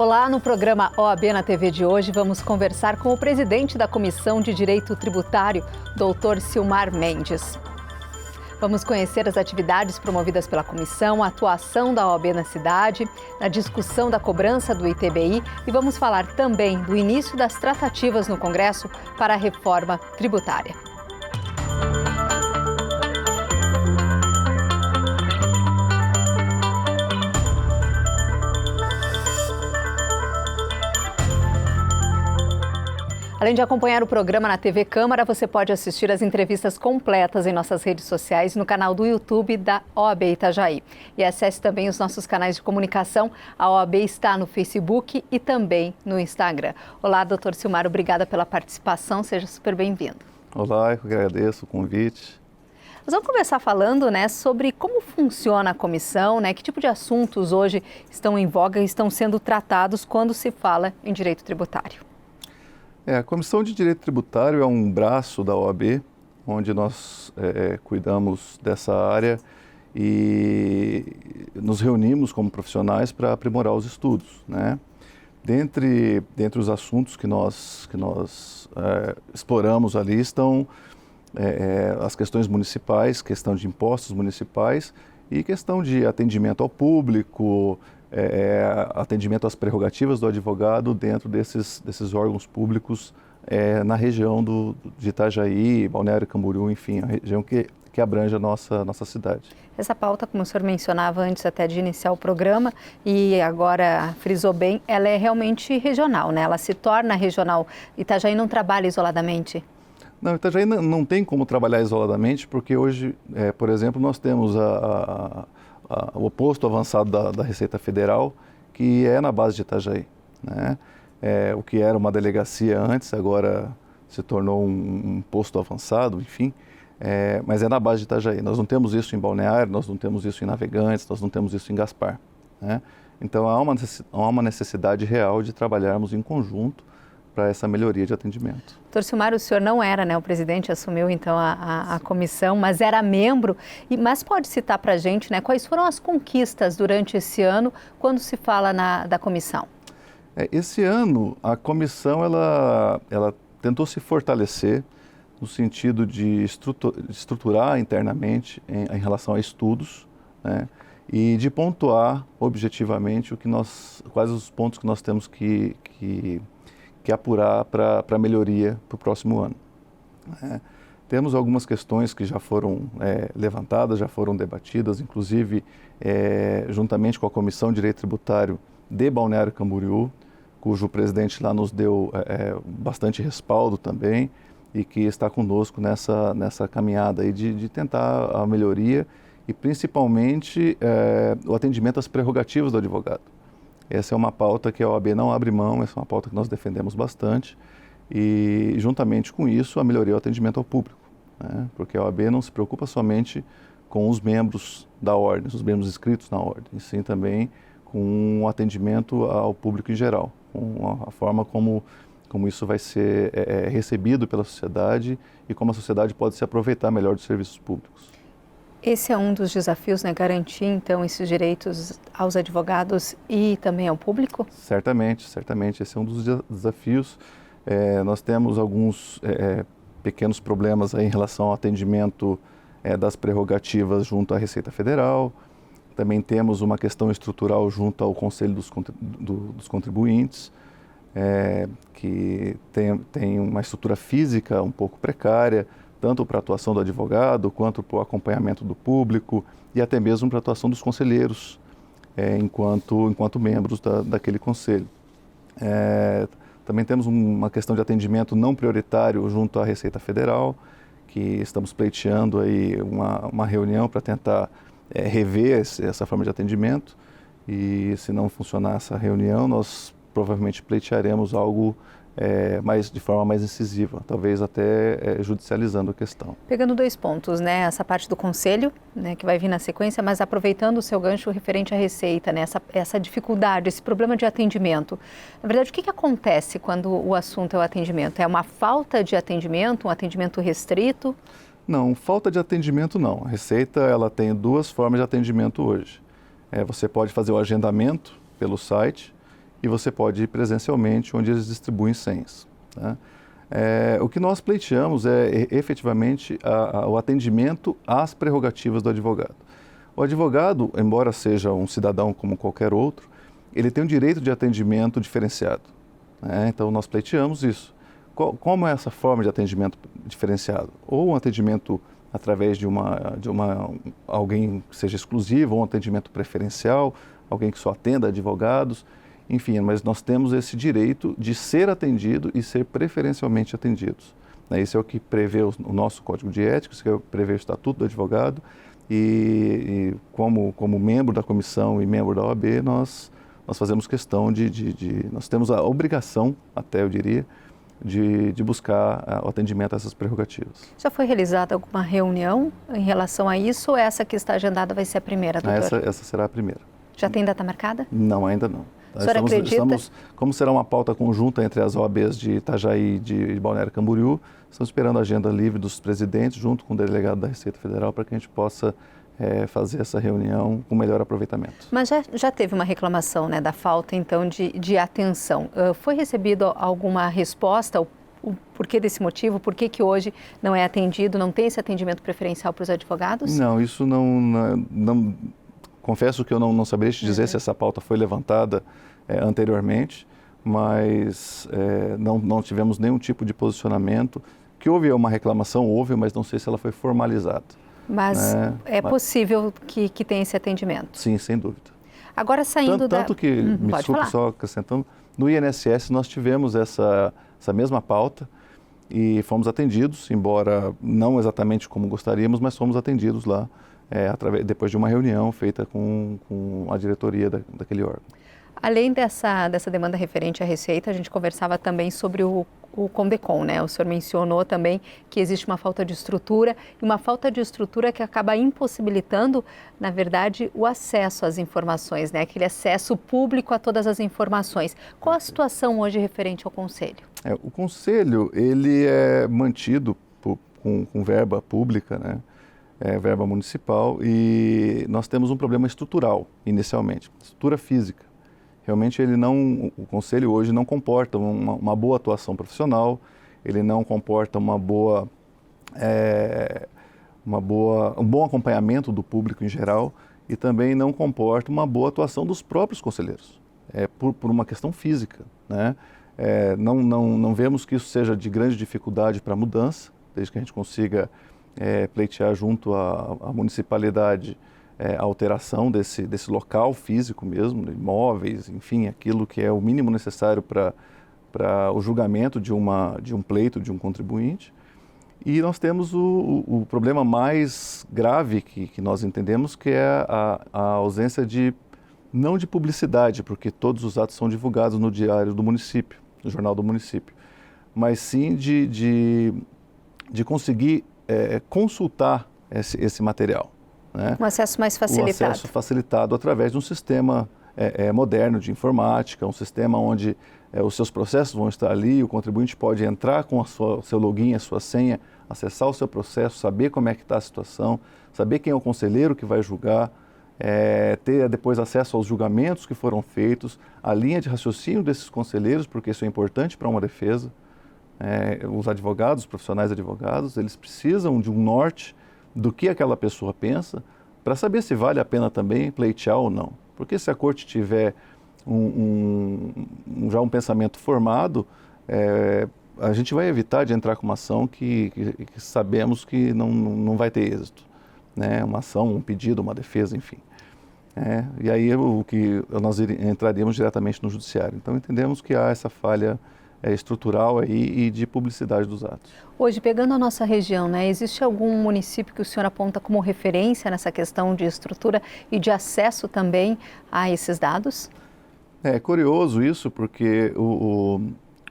Olá, no programa OAB na TV de hoje vamos conversar com o presidente da Comissão de Direito Tributário, Dr. Silmar Mendes. Vamos conhecer as atividades promovidas pela comissão, a atuação da OAB na cidade, a discussão da cobrança do ITBI e vamos falar também do início das tratativas no Congresso para a reforma tributária. Além de acompanhar o programa na TV Câmara, você pode assistir as entrevistas completas em nossas redes sociais no canal do YouTube da OAB Itajaí. E acesse também os nossos canais de comunicação. A OAB está no Facebook e também no Instagram. Olá, doutor Silmar, obrigada pela participação, seja super bem-vindo. Olá, eu agradeço o convite. Nós vamos começar falando, sobre como funciona a comissão, que tipo de assuntos hoje estão em voga e estão sendo tratados quando se fala em direito tributário. A Comissão de Direito Tributário é um braço da OAB, onde nós cuidamos dessa área e nos reunimos como profissionais para aprimorar os estudos, Dentre os assuntos que nós exploramos ali estão as questões municipais, questão de impostos municipais e questão de atendimento ao público, atendimento às prerrogativas do advogado dentro desses órgãos públicos na região de Itajaí, Balneário Camboriú, enfim, a região que abrange a nossa cidade. Essa pauta, como o senhor mencionava antes até de iniciar o programa, e agora frisou bem, ela é realmente regional, Ela se torna regional. Itajaí não trabalha isoladamente? Não, Itajaí não tem como trabalhar isoladamente, porque hoje, por exemplo, nós temos o posto avançado da Receita Federal, que é na base de Itajaí, o que era uma delegacia antes, agora se tornou um posto avançado, enfim, mas é na base de Itajaí. Nós não temos isso em Balneário, nós não temos isso em Navegantes, nós não temos isso em Gaspar, Então há uma necessidade real de trabalharmos em conjunto para essa melhoria de atendimento. Doutor Silmar, o senhor não era, o presidente, assumiu então a comissão, mas era membro, mas pode citar para a gente, quais foram as conquistas durante esse ano quando se fala da comissão? Esse ano a comissão ela tentou se fortalecer no sentido de estruturar internamente em relação a estudos, e de pontuar objetivamente quais os pontos que nós temos que apurar para melhoria para o próximo ano. Temos algumas questões que já foram levantadas, já foram debatidas, inclusive juntamente com a Comissão de Direito Tributário de Balneário Camboriú, cujo presidente lá nos deu bastante respaldo também e que está conosco nessa caminhada aí de tentar a melhoria e principalmente o atendimento às prerrogativas do advogado. Essa é uma pauta que a OAB não abre mão, essa é uma pauta que nós defendemos bastante e, juntamente com isso, a melhoria do atendimento ao público, porque a OAB não se preocupa somente com os membros da ordem, os membros inscritos na ordem, e sim também com o atendimento ao público em geral, com a forma como isso vai ser recebido pela sociedade e como a sociedade pode se aproveitar melhor dos serviços públicos. Esse é um dos desafios, garantir, então, esses direitos aos advogados e também ao público? Certamente, esse é um dos desafios. Nós temos alguns pequenos problemas aí em relação ao atendimento das prerrogativas junto à Receita Federal. Também temos uma questão estrutural junto ao Conselho dos Contribuintes, que tem uma estrutura física um pouco precária, tanto para a atuação do advogado, quanto para o acompanhamento do público e até mesmo para a atuação dos conselheiros, enquanto membros daquele conselho. Também temos uma questão de atendimento não prioritário junto à Receita Federal, que estamos pleiteando aí uma reunião para tentar rever essa forma de atendimento e, se não funcionar essa reunião, nós provavelmente pleitearemos algo de forma mais incisiva, talvez até judicializando a questão. Pegando dois pontos, essa parte do conselho, que vai vir na sequência, mas aproveitando o seu gancho referente à receita, essa dificuldade, esse problema de atendimento. Na verdade, o que acontece quando o assunto é o atendimento? É uma falta de atendimento, um atendimento restrito? Não, falta de atendimento não. A Receita ela tem duas formas de atendimento hoje. Você pode fazer o agendamento pelo site e você pode ir presencialmente, onde eles distribuem senhas. Tá? O que nós pleiteamos é efetivamente o atendimento às prerrogativas do advogado. O advogado, embora seja um cidadão como qualquer outro, ele tem um direito de atendimento diferenciado. Né? Então nós pleiteamos isso. Como é essa forma de atendimento diferenciado? Ou um atendimento através de alguém que seja exclusivo, ou um atendimento preferencial, alguém que só atenda advogados, enfim, mas nós temos esse direito de ser atendido e ser preferencialmente atendidos. Isso é o que prevê o nosso Código de Ética, isso é o que prevê o Estatuto do Advogado, e como membro da comissão e membro da OAB, nós fazemos questão nós temos a obrigação, até eu diria, de buscar o atendimento a essas prerrogativas. Já foi realizada alguma reunião em relação a isso, ou essa que está agendada vai ser a primeira, doutor? Essa será a primeira. Já tem data marcada? Não, ainda não. O senhor acredita? Como será uma pauta conjunta entre as OABs de Itajaí e de Balneário Camboriú, estamos esperando a agenda livre dos presidentes, junto com o delegado da Receita Federal, para que a gente possa fazer essa reunião com melhor aproveitamento. Mas já teve uma reclamação, né, da falta, então, de atenção. Foi recebido alguma resposta? O porquê desse motivo? Por que hoje não é atendido, não tem esse atendimento preferencial para os advogados? Não, isso não confesso que eu não saberia te dizer se essa pauta foi levantada anteriormente, mas não tivemos nenhum tipo de posicionamento. Que houve uma reclamação, mas não sei se ela foi formalizada. Mas possível que tenha esse atendimento? Sim, sem dúvida. Agora saindo Tanto que, me desculpe só acrescentando, no INSS nós tivemos essa mesma pauta e fomos atendidos, embora não exatamente como gostaríamos, mas fomos atendidos lá, depois de uma reunião feita com a diretoria daquele órgão. Além dessa demanda referente à Receita, a gente conversava também sobre o CONDECOM, né? O senhor mencionou também que existe uma falta de estrutura, e uma falta de estrutura que acaba impossibilitando, na verdade, o acesso às informações, né? Aquele acesso público a todas as informações. Qual a situação hoje referente ao Conselho? O Conselho, ele é mantido com verba pública, né? Verba municipal, e nós temos um problema estrutural, inicialmente, estrutura física. Realmente o Conselho hoje não comporta uma boa atuação profissional, ele não comporta um bom acompanhamento do público em geral, e também não comporta uma boa atuação dos próprios conselheiros, por uma questão física, né? Não vemos que isso seja de grande dificuldade para a mudança, desde que a gente consiga pleitear junto à municipalidade a alteração desse local físico mesmo, imóveis, enfim, aquilo que é o mínimo necessário para o julgamento de um pleito de um contribuinte. E nós temos o problema mais grave que nós entendemos, que é a ausência não de publicidade, porque todos os atos são divulgados no diário do município, no jornal do município, mas sim de conseguir consultar esse material. Né? Um acesso mais facilitado. Um acesso facilitado através de um sistema moderno de informática, um sistema onde os seus processos vão estar ali, o contribuinte pode entrar com o seu login, a sua senha, acessar o seu processo, saber como é que está a situação, saber quem é o conselheiro que vai julgar, ter depois acesso aos julgamentos que foram feitos, a linha de raciocínio desses conselheiros, porque isso é importante para uma defesa. Os advogados, os profissionais advogados, eles precisam de um norte do que aquela pessoa pensa, para saber se vale a pena também pleitear ou não. Porque se a corte tiver já um pensamento formado, a gente vai evitar de entrar com uma ação que sabemos que não vai ter êxito. Né? Uma ação, um pedido, uma defesa, enfim. E aí nós entraríamos diretamente no judiciário. Então entendemos que há essa falha estrutural aí e de publicidade dos atos. Hoje, pegando a nossa região, né, existe algum município que o senhor aponta como referência nessa questão de estrutura e de acesso também a esses dados? É curioso isso, porque o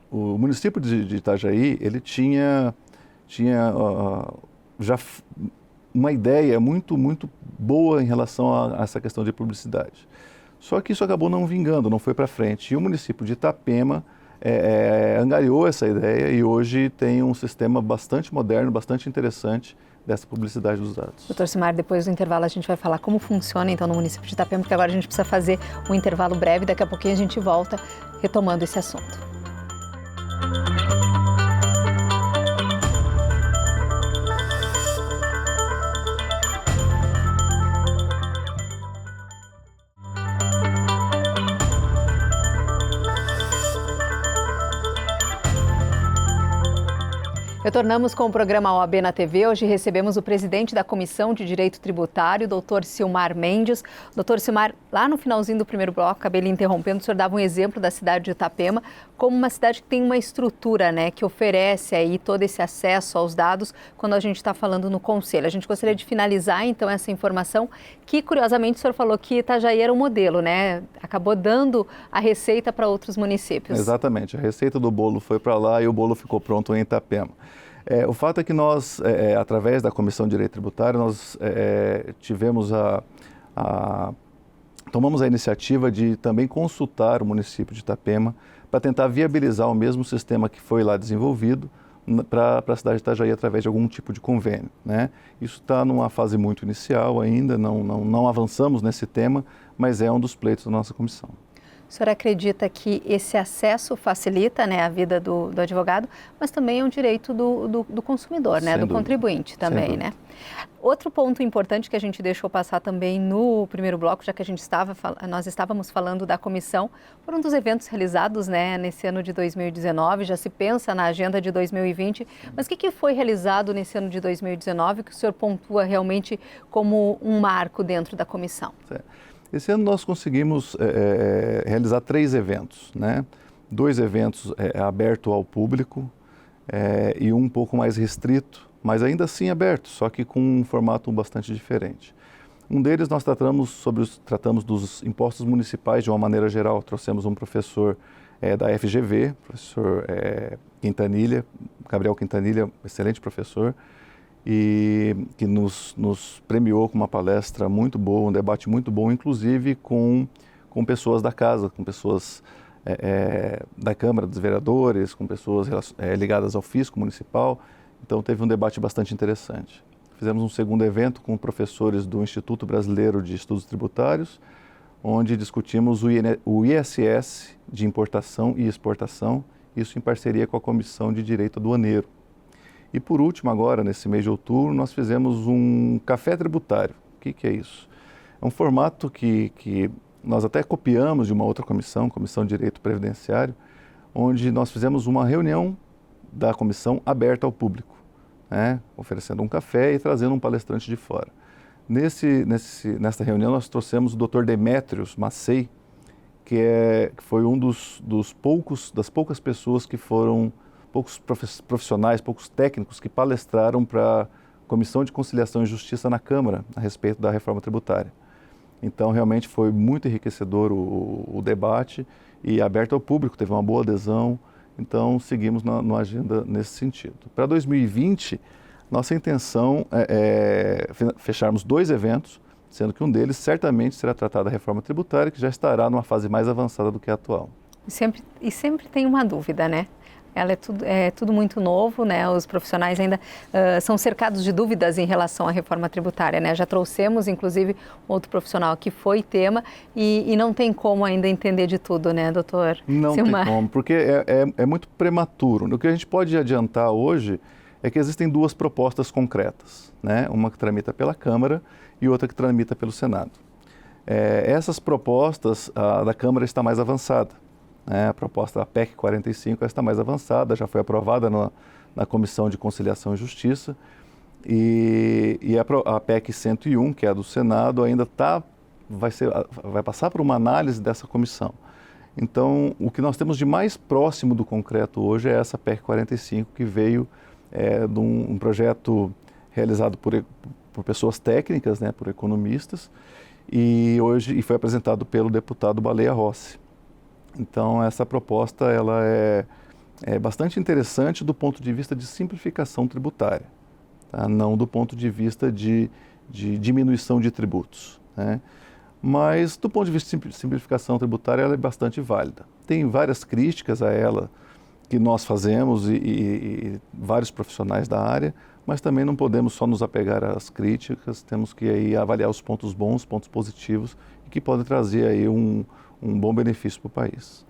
município de Itajaí, ele tinha já uma ideia muito boa em relação a essa questão de publicidade. Só que isso acabou não vingando, não foi para frente. E o município de Itapema angariou essa ideia e hoje tem um sistema bastante moderno, bastante interessante dessa publicidade dos dados. Doutor Silmar, depois do intervalo a gente vai falar como funciona então no município de Itapema, porque agora a gente precisa fazer um intervalo breve, daqui a pouquinho a gente volta retomando esse assunto. Retornamos com o programa OAB na TV. Hoje recebemos o presidente da Comissão de Direito Tributário, doutor Silmar Mendes. Doutor Silmar, lá no finalzinho do primeiro bloco, acabei lhe interrompendo, o senhor dava um exemplo da cidade de Itapema como uma cidade que tem uma estrutura, né, que oferece aí todo esse acesso aos dados quando a gente está falando no Conselho. A gente gostaria de finalizar, então, essa informação que, curiosamente, o senhor falou que Itajaí era um modelo, né? Acabou dando a receita para outros municípios. Exatamente. A receita do bolo foi para lá e o bolo ficou pronto em Itapema. O fato é que nós, através da Comissão de Direito Tributário, nós tomamos a iniciativa de também consultar o município de Itapema para tentar viabilizar o mesmo sistema que foi lá desenvolvido para a cidade de Itajaí através de algum tipo de convênio, né? Isso está numa fase muito inicial ainda, não avançamos nesse tema, mas é um dos pleitos da nossa comissão. O senhor acredita que esse acesso facilita, né, a vida do advogado, mas também é um direito do consumidor, né, do contribuinte também, né? Outro ponto importante que a gente deixou passar também no primeiro bloco, já que nós estávamos falando da comissão, foram um dos eventos realizados, né, nesse ano de 2019, já se pensa na agenda de 2020, mas o que foi realizado nesse ano de 2019 que o senhor pontua realmente como um marco dentro da comissão? Esse ano nós conseguimos realizar 3 eventos, né? 2 eventos abertos ao público e um pouco mais restrito, mas ainda assim aberto, só que com um formato bastante diferente. Um deles nós tratamos dos impostos municipais de uma maneira geral. Trouxemos um professor da FGV, professor Quintanilha, Gabriel Quintanilha, excelente professor, e que nos premiou com uma palestra muito boa, um debate muito bom, inclusive com pessoas da casa, com pessoas da Câmara dos Vereadores, com pessoas ligadas ao fisco municipal. Então teve um debate bastante interessante. Fizemos um segundo evento com professores do Instituto Brasileiro de Estudos Tributários, onde discutimos o ISS de importação e exportação, isso em parceria com a Comissão de Direito Aduaneiro. E por último, agora, nesse mês de outubro, nós fizemos um café tributário. O que é isso? É um formato que nós até copiamos de uma outra comissão, Comissão de Direito Previdenciário, onde nós fizemos uma reunião da comissão aberta ao público, né? Oferecendo um café e trazendo um palestrante de fora. Nessa reunião, nós trouxemos o Dr. Demétrios Macei, que foi um das poucas pessoas que foram poucos profissionais, poucos técnicos que palestraram para a Comissão de Conciliação e Justiça na Câmara a respeito da reforma tributária. Então, realmente foi muito enriquecedor o debate e aberto ao público, teve uma boa adesão, então seguimos na agenda nesse sentido. Para 2020, nossa intenção é fecharmos 2 eventos, sendo que um deles certamente será tratado da reforma tributária, que já estará numa fase mais avançada do que a atual. E sempre tem uma dúvida, né? Ela é tudo muito novo, né? Os profissionais ainda são cercados de dúvidas em relação à reforma tributária, né? Já trouxemos, inclusive, outro profissional que foi tema e não tem como ainda entender de tudo, né, doutor Não Silmar? tem como, porque é muito prematuro. O que a gente pode adiantar hoje é que existem 2 propostas concretas, né? Uma que tramita pela Câmara e outra que tramita pelo Senado. Essas propostas, a da Câmara está mais avançada. A proposta da PEC 45 está mais avançada, já foi aprovada na Comissão de Conciliação e Justiça e a PEC 101, que é a do Senado, ainda vai passar por uma análise dessa comissão. Então, o que nós temos de mais próximo do concreto hoje é essa PEC 45, que veio de um projeto realizado por pessoas técnicas, né, por economistas, e foi apresentado pelo deputado Baleia Rossi. Então, essa proposta ela é bastante interessante do ponto de vista de simplificação tributária, tá? Não do ponto de vista de diminuição de tributos, né? Mas, do ponto de vista de simplificação tributária, ela é bastante válida. Tem várias críticas a ela que nós fazemos e vários profissionais da área, mas também não podemos só nos apegar às críticas, temos que aí avaliar os pontos bons, pontos positivos, que podem trazer aí um bom benefício para o país.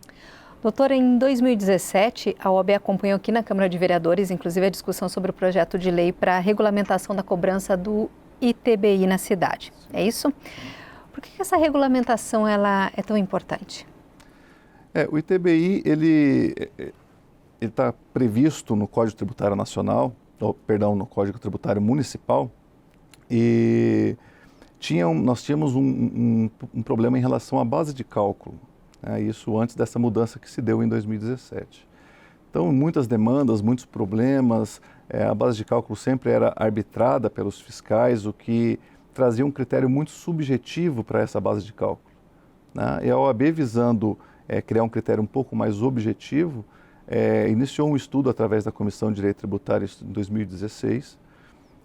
Doutor, em 2017, a OAB acompanhou aqui na Câmara de Vereadores, inclusive, a discussão sobre o projeto de lei para a regulamentação da cobrança do ITBI na cidade. É isso? Por que essa regulamentação ela é tão importante? O ITBI, ele está previsto no Código Tributário Nacional, no Código Tributário Municipal, e nós tínhamos um problema em relação à base de cálculo, né? Isso antes dessa mudança que se deu em 2017. Então, muitas demandas, muitos problemas, a base de cálculo sempre era arbitrada pelos fiscais, o que trazia um critério muito subjetivo para essa base de cálculo, né? E a OAB, visando criar um critério um pouco mais objetivo, iniciou um estudo através da Comissão de Direito Tributário em 2016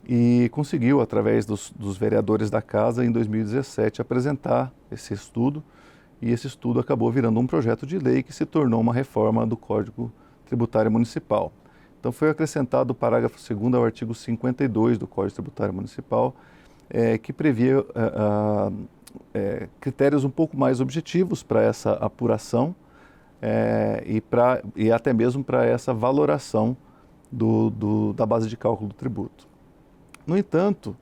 e conseguiu, através dos vereadores da Casa, em 2017, apresentar esse estudo, e esse estudo acabou virando um projeto de lei que se tornou uma reforma do Código Tributário Municipal. Então foi acrescentado o parágrafo 2º ao artigo 52 do Código Tributário Municipal, que previa critérios um pouco mais objetivos para essa apuração e até mesmo para essa valoração da base de cálculo do tributo. No entanto,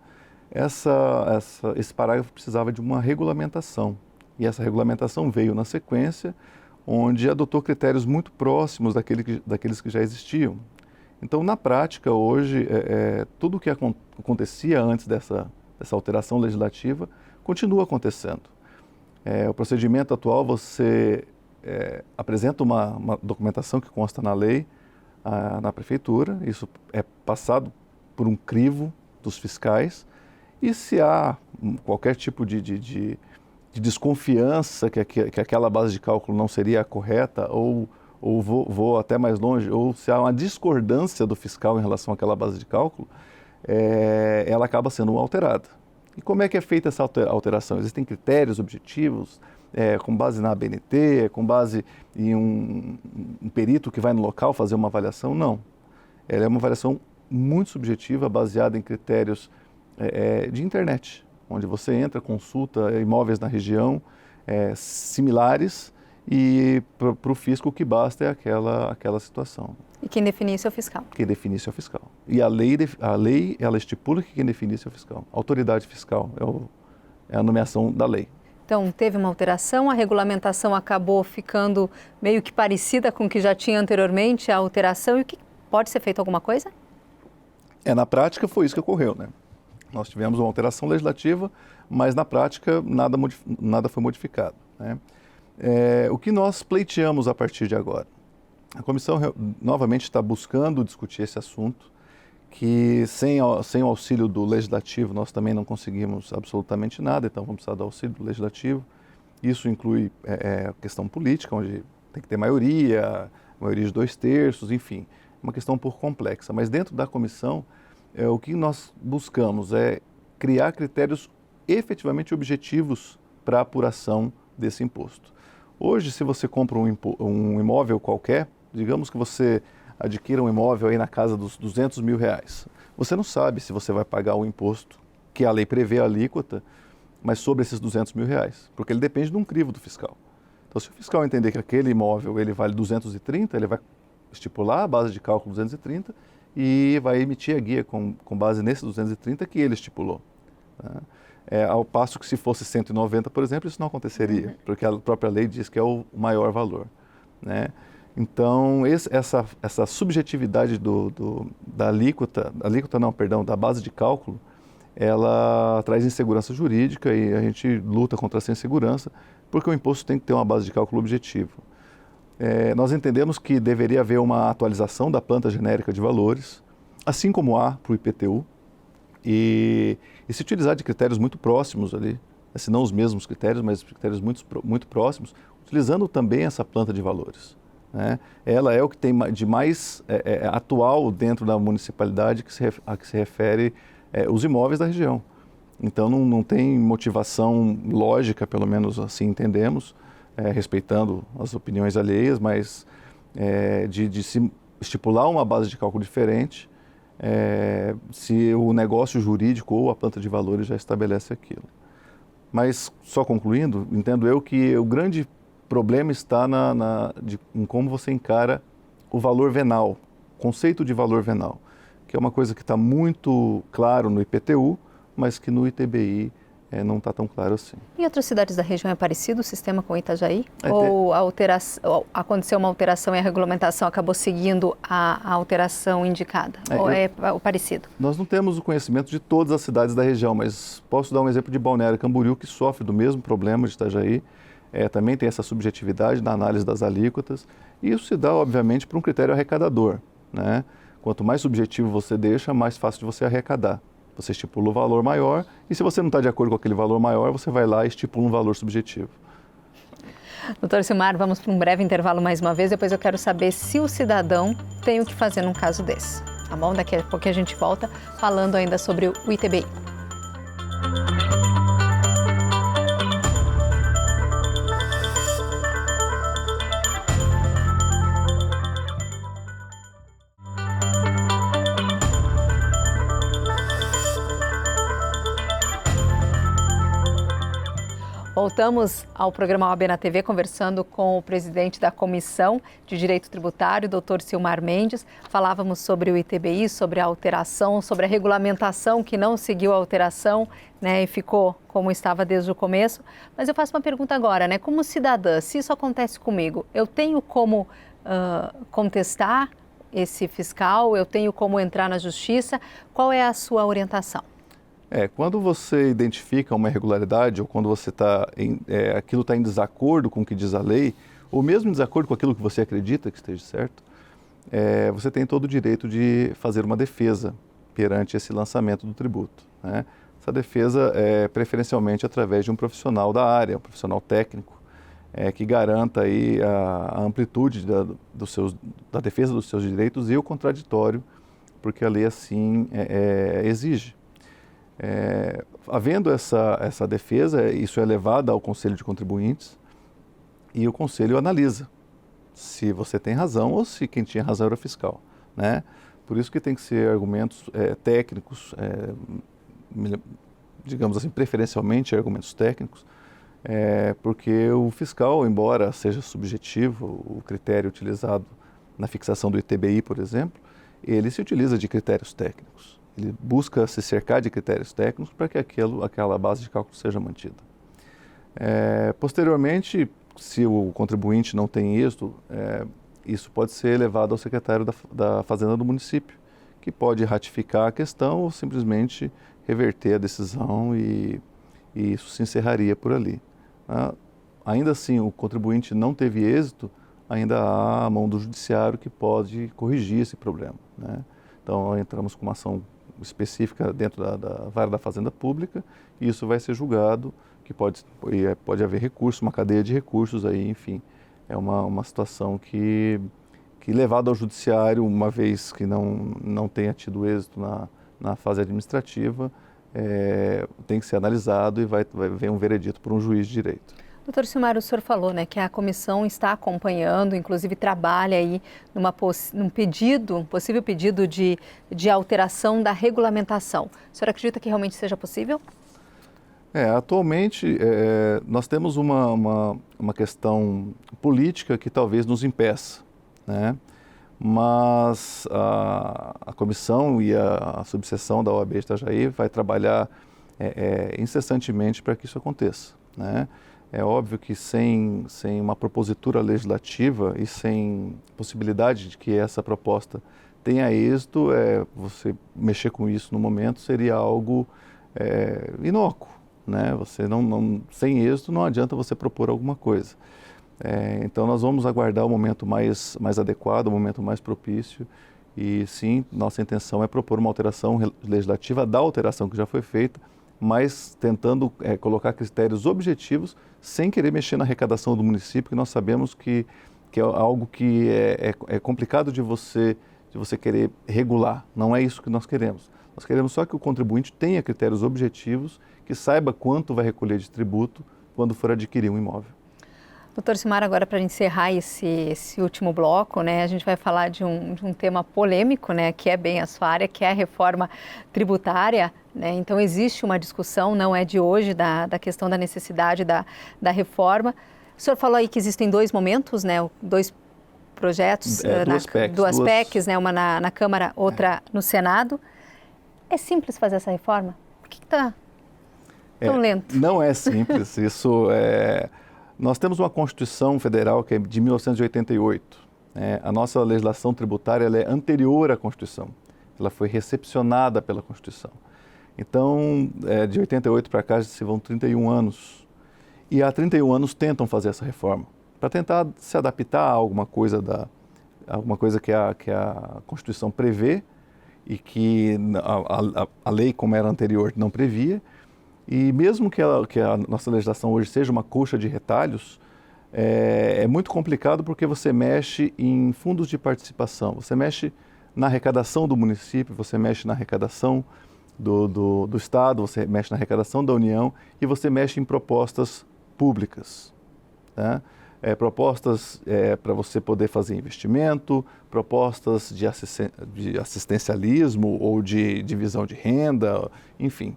esse parágrafo precisava de uma regulamentação, e essa regulamentação veio na sequência, onde adotou critérios muito próximos daqueles que já existiam. Então, na prática, hoje, tudo o que acontecia antes dessa alteração legislativa continua acontecendo. O procedimento atual, você apresenta uma documentação que consta na lei, na prefeitura, isso é passado por um crivo dos fiscais, e se há qualquer tipo de desconfiança que aquela base de cálculo não seria a correta, ou vou até mais longe, ou se há uma discordância do fiscal em relação àquela base de cálculo, ela acaba sendo alterada. E como é que é feita essa alteração? Existem critérios objetivos, com base na ABNT, com base em um perito que vai no local fazer uma avaliação? Não. Ela é uma avaliação muito subjetiva, baseada em critérios de internet, onde você entra, consulta imóveis na região similares, e para o fisco o que basta é aquela situação. E quem define isso é o fiscal? Quem define isso é o fiscal. E a lei ela estipula que quem define isso é o fiscal. A autoridade fiscal é a nomeação da lei. Então, teve uma alteração, a regulamentação acabou ficando meio que parecida com o que já tinha anteriormente, a alteração, e o que pode ser feito alguma coisa? Na prática foi isso que ocorreu, né? Nós tivemos uma alteração legislativa, mas na prática nada foi modificado, né? O que nós pleiteamos a partir de agora? A comissão novamente está buscando discutir esse assunto, que sem o auxílio do legislativo nós também não conseguimos absolutamente nada, então vamos precisar do auxílio do legislativo. Isso inclui a questão política, onde tem que ter maioria de 2/3, enfim, uma questão um pouco complexa. Mas dentro da comissão, o que nós buscamos é criar critérios efetivamente objetivos para a apuração desse imposto. Hoje, se você compra um imóvel qualquer, digamos que você adquira um imóvel aí na casa dos R$200 mil, você não sabe se você vai pagar o imposto, que a lei prevê a alíquota, mas sobre esses R$200 mil, porque ele depende de um crivo do fiscal. Então, se o fiscal entender que aquele imóvel ele vale 230, ele vai estipular a base de cálculo 230 e vai emitir a guia com base nesses 230 que ele estipulou, né? Ao passo que se fosse 190, por exemplo, isso não aconteceria, porque a própria lei diz que é o maior valor, né? Então, essa subjetividade da da base de cálculo, ela traz insegurança jurídica, e a gente luta contra essa insegurança, porque o imposto tem que ter uma base de cálculo objetivo. Nós entendemos que deveria haver uma atualização da planta genérica de valores, assim como há para o IPTU, e se utilizar de critérios muito próximos ali, se não os mesmos critérios, mas critérios muito próximos, utilizando também essa planta de valores, né? Ela é o que tem de mais atual dentro da municipalidade a que se refere os imóveis da região. Então não tem motivação lógica, pelo menos assim entendemos, respeitando as opiniões alheias, mas de se estipular uma base de cálculo diferente, se o negócio jurídico ou a planta de valores já estabelece aquilo. Mas, só concluindo, entendo eu que o grande problema está em como você encara o valor venal, conceito de valor venal, que é uma coisa que está muito claro no IPTU, mas que no ITBI não está tão claro assim. Em outras cidades da região é parecido o sistema com Itajaí? Ou aconteceu uma alteração e a regulamentação acabou seguindo a alteração indicada? Ou é parecido? Nós não temos o conhecimento de todas as cidades da região, mas posso dar um exemplo de Balneário Camboriú, que sofre do mesmo problema de Itajaí. Também tem essa subjetividade na análise das alíquotas. E isso se dá, obviamente, por um critério arrecadador, né? Quanto mais subjetivo você deixa, mais fácil de você arrecadar. Você estipula o valor maior e se você não está de acordo com aquele valor maior, você vai lá e estipula um valor subjetivo. Doutor Silmar, vamos para um breve intervalo mais uma vez, depois eu quero saber se o cidadão tem o que fazer num caso desse. Tá bom? Daqui a pouco a gente volta falando ainda sobre o ITBI. Voltamos ao programa OAB na TV, conversando com o presidente da Comissão de Direito Tributário, doutor Silmar Mendes. Falávamos sobre o ITBI, sobre a alteração, sobre a regulamentação que não seguiu a alteração, né, e ficou como estava desde o começo. Mas eu faço uma pergunta agora, né? Como cidadã, se isso acontece comigo, eu tenho como contestar esse fiscal? Eu tenho como entrar na justiça? Qual é a sua orientação? Quando você identifica uma irregularidade ou quando você aquilo está em desacordo com o que diz a lei, ou mesmo em desacordo com aquilo que você acredita que esteja certo, você tem todo o direito de fazer uma defesa perante esse lançamento do tributo, né? Essa defesa é preferencialmente através de um profissional da área, um profissional técnico, que garanta aí a amplitude da defesa dos seus direitos e o contraditório, porque a lei assim exige. Havendo essa defesa, isso é levado ao Conselho de Contribuintes e o Conselho analisa se você tem razão ou se quem tinha razão era o fiscal, né? Por isso que tem que ser argumentos técnicos, digamos assim, preferencialmente argumentos técnicos, porque o fiscal, embora seja subjetivo, o critério utilizado na fixação do ITBI, por exemplo, ele se utiliza de critérios técnicos. Ele busca se cercar de critérios técnicos para que aquela base de cálculo seja mantida. Posteriormente, se o contribuinte não tem êxito, isso pode ser levado ao secretário da Fazenda do município, que pode ratificar a questão ou simplesmente reverter a decisão e isso se encerraria por ali. Ainda assim, o contribuinte não teve êxito, ainda há a mão do judiciário que pode corrigir esse problema, né? Então, entramos com uma ação específica dentro da vara da Fazenda Pública e isso vai ser julgado, que pode haver recurso, uma cadeia de recursos aí, enfim. É uma situação que levada ao judiciário, uma vez que não tenha tido êxito na fase administrativa, tem que ser analisado e vai vir um veredito por um juiz de direito. Doutor Silmar, o senhor falou, né, que a comissão está acompanhando, inclusive trabalha aí num possível pedido de alteração da regulamentação. O senhor acredita que realmente seja possível? Atualmente, nós temos uma questão política que talvez nos impeça, né? Mas a comissão e a subseção da OAB de Itajaí vai trabalhar incessantemente para que isso aconteça, né? É óbvio que sem uma propositura legislativa e sem possibilidade de que essa proposta tenha êxito, você mexer com isso no momento seria algo inócuo, né? Você sem êxito não adianta você propor alguma coisa. Então nós vamos aguardar o momento mais adequado, o momento mais propício e sim, nossa intenção é propor uma alteração legislativa da alteração que já foi feita, mas tentando colocar critérios objetivos sem querer mexer na arrecadação do município, que nós sabemos que é algo que é complicado de você querer regular. Não é isso que nós queremos. Nós queremos só que o contribuinte tenha critérios objetivos, que saiba quanto vai recolher de tributo quando for adquirir um imóvel. Doutor Silmar, agora para encerrar esse último bloco, né, a gente vai falar de um tema polêmico, né, que é bem a sua área, que é a reforma tributária, né? Então existe uma discussão, não é de hoje, da questão da necessidade da reforma. O senhor falou aí que existem dois momentos, né, dois projetos, duas PECs, né, uma na Câmara, outra no Senado. É simples fazer essa reforma? Por que está tão lento? Não é simples, isso é... Nós temos uma Constituição Federal que é de 1988. A nossa legislação tributária ela é anterior à Constituição. Ela foi recepcionada pela Constituição. Então, de 88 para cá, se vão 31 anos. E há 31 anos tentam fazer essa reforma, para tentar se adaptar a alguma coisa que a Constituição prevê e que a lei, como era anterior, não previa. E mesmo que a nossa legislação hoje seja uma coxa de retalhos, é muito complicado porque você mexe em fundos de participação, você mexe na arrecadação do município, você mexe na arrecadação do Estado, você mexe na arrecadação da União e você mexe em propostas públicas, né? Propostas para você poder fazer investimento, propostas de assistencialismo ou de divisão de renda, enfim.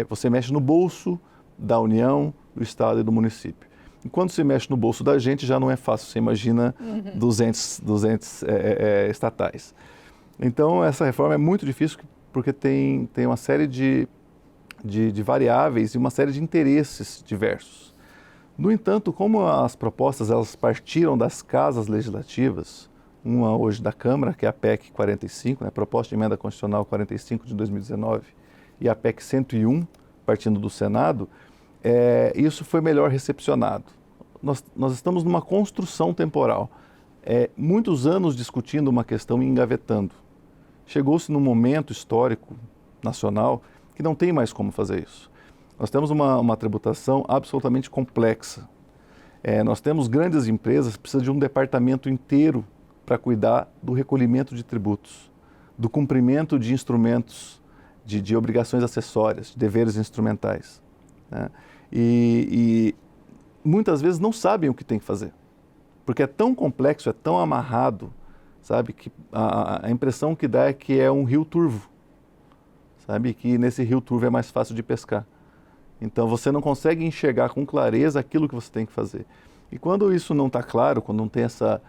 Você mexe no bolso da União, do Estado e do município. E quando se mexe no bolso da gente, já não é fácil, você imagina dos entes estatais. Então, essa reforma é muito difícil porque tem uma série de variáveis e uma série de interesses diversos. No entanto, como as propostas elas partiram das casas legislativas, uma hoje da Câmara, que é a PEC 45, né, Proposta de Emenda Constitucional 45 de 2019, e a PEC 101, partindo do Senado, isso foi melhor recepcionado. Nós estamos numa construção temporal. Muitos anos discutindo uma questão e engavetando. Chegou-se num momento histórico nacional que não tem mais como fazer isso. Nós temos uma tributação absolutamente complexa. Nós temos grandes empresas que precisam de um departamento inteiro para cuidar do recolhimento de tributos, do cumprimento de instrumentos, de obrigações acessórias, de deveres instrumentais, né? E muitas vezes não sabem o que tem que fazer, porque é tão complexo, é tão amarrado, sabe, que a impressão que dá é que é um rio turvo, sabe, que nesse rio turvo é mais fácil de pescar. Então você não consegue enxergar com clareza aquilo que você tem que fazer. E quando isso não está claro, quando não tem essa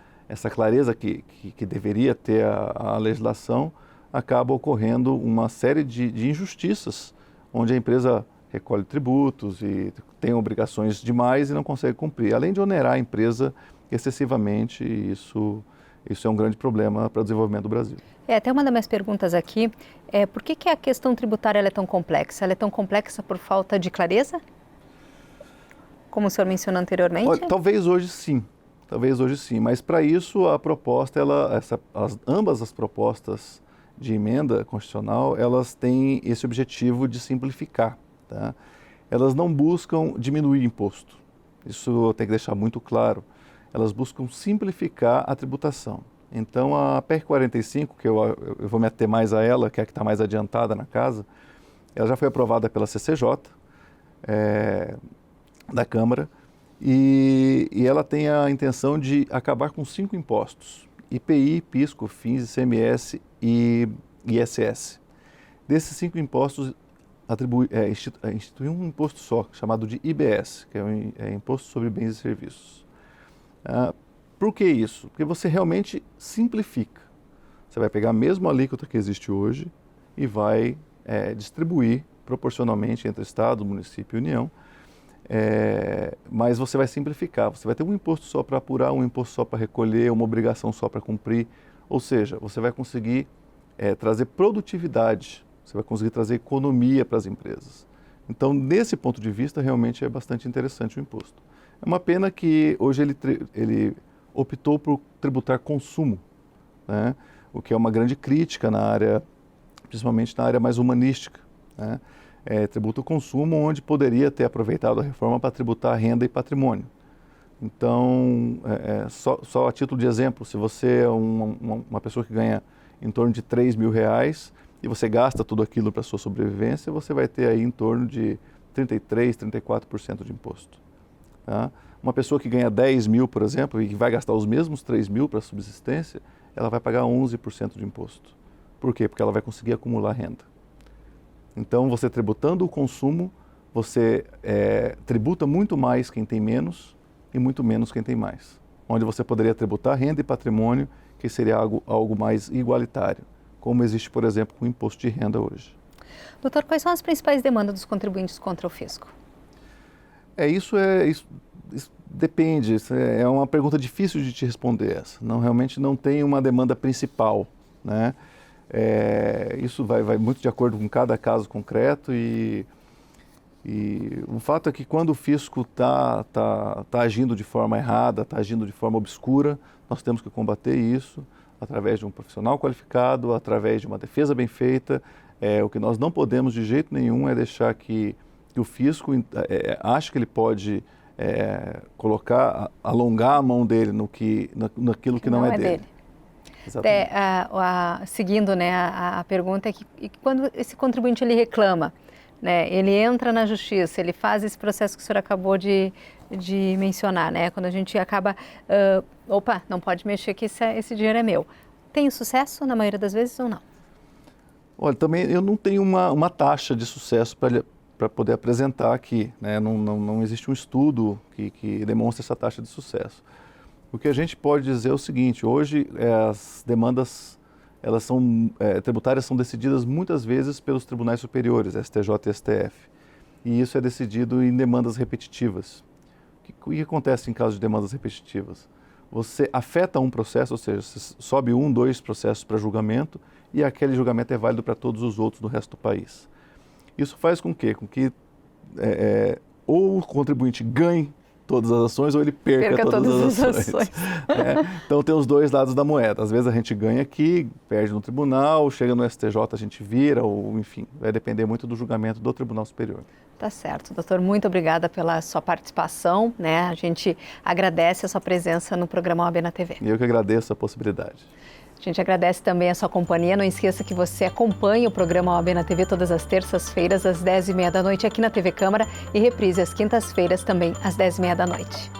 clareza que deveria ter a legislação, acaba ocorrendo uma série de injustiças, onde a empresa recolhe tributos e tem obrigações demais e não consegue cumprir, além de onerar a empresa excessivamente, e isso é um grande problema para o desenvolvimento do Brasil. Até uma das minhas perguntas aqui por que a questão tributária ela é tão complexa? Ela é tão complexa por falta de clareza? Como o senhor mencionou anteriormente? Olha, talvez hoje sim, mas para isso a proposta, ambas as propostas de emenda constitucional, elas têm esse objetivo de simplificar, tá? Elas não buscam diminuir imposto, isso tem que deixar muito claro. Elas buscam simplificar a tributação. Então, a PEC 45, que eu vou me ater mais a ela, que é a que está mais adiantada na casa, ela já foi aprovada pela CCJ, da Câmara, e ela tem a intenção de acabar com 5 impostos: IPI, PIS, COFINS, ICMS e ISS. Desses 5 impostos, institui um imposto só, chamado de IBS, que é o Imposto sobre Bens e Serviços. Por que isso? Porque você realmente simplifica. Você vai pegar a mesma alíquota que existe hoje e vai distribuir proporcionalmente entre Estado, município e União, mas você vai simplificar. Você vai ter um imposto só para apurar, um imposto só para recolher, uma obrigação só para cumprir. Ou seja, você vai conseguir trazer produtividade, você vai conseguir trazer economia para as empresas. Então, nesse ponto de vista, realmente é bastante interessante o imposto. É uma pena que hoje ele optou por tributar consumo, né? O que é uma grande crítica na área, principalmente na área mais humanística, né? Tributa o consumo, onde poderia ter aproveitado a reforma para tributar renda e patrimônio. Então, só a título de exemplo, se você é uma pessoa que ganha em torno de R$3.000 e você gasta tudo aquilo para a sua sobrevivência, você vai ter aí em torno de 33%, 34% de imposto. Tá? Uma pessoa que ganha 10 mil, por exemplo, e que vai gastar os mesmos 3 mil para subsistência, ela vai pagar 11% de imposto. Por quê? Porque ela vai conseguir acumular renda. Então, você tributando o consumo, você tributa muito mais quem tem menos e muito menos quem tem mais. Onde você poderia tributar renda e patrimônio, que seria algo mais igualitário, como existe, por exemplo, com o imposto de renda hoje. Doutor, quais são as principais demandas dos contribuintes contra o fisco? Isso depende, é uma pergunta difícil de te responder essa. Realmente não tem uma demanda principal, né? Isso vai muito de acordo com cada caso concreto e o fato é que quando o fisco está agindo de forma errada, está agindo de forma obscura, nós temos que combater isso através de um profissional qualificado, através de uma defesa bem feita. O que nós não podemos de jeito nenhum é deixar que o fisco ache que ele pode alongar a mão dele naquilo que não é dele. Seguindo, né, a pergunta é que quando esse contribuinte ele reclama, né, ele entra na justiça, ele faz esse processo que o senhor acabou de mencionar, né, quando a gente acaba, não pode mexer que esse dinheiro é meu. Tem sucesso na maioria das vezes ou não? Olha, também eu não tenho uma taxa de sucesso para poder apresentar aqui, né? Não existe um estudo que demonstre essa taxa de sucesso. O que a gente pode dizer é o seguinte: hoje as demandas tributárias são decididas muitas vezes pelos tribunais superiores, STJ e STF, e isso é decidido em demandas repetitivas. O que acontece em caso de demandas repetitivas? Você afeta um processo, ou seja, você sobe 2 processos para julgamento e aquele julgamento é válido para todos os outros do resto do país. Isso faz com que ou o contribuinte ganhe todas as ações ou ele perca todas as ações. Então tem os dois lados da moeda. Às vezes a gente ganha aqui, perde no tribunal, chega no STJ a gente vira, ou enfim, vai depender muito do julgamento do Tribunal Superior. Tá certo, doutor, muito obrigada pela sua participação, né? A gente agradece a sua presença no programa OAB na TV. E eu que agradeço a possibilidade. A gente agradece também a sua companhia. Não esqueça que você acompanha o programa OAB na TV todas as terças-feiras, às 10h30 da noite, aqui na TV Câmara, e reprise às quintas-feiras, também às 10h30 da noite.